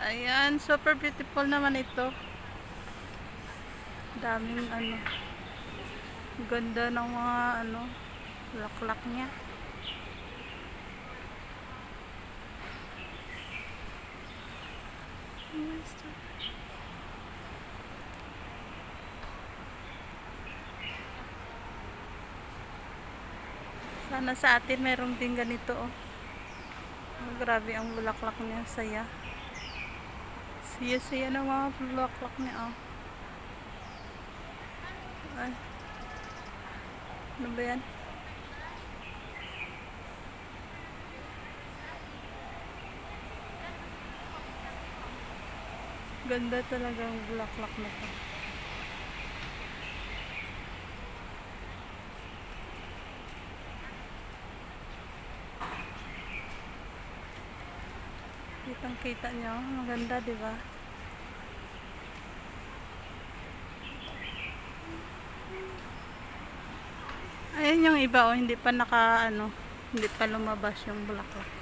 Ayan, super beautiful naman ito. Daming ano. Ganda ng mga ano, laklak niya. Sana sa atin meron din ganito oh. Oh, grabe ang bulaklak niya, saya. Siya ng mga bulaklak niya oh. Ay. Ano ba yan? Ganda talaga ang bulaklak na to. Kitang kita nyo, maganda diba? Ayan yung iba oh, hindi pa naka ano, hindi pa lumabas yung bulaklak.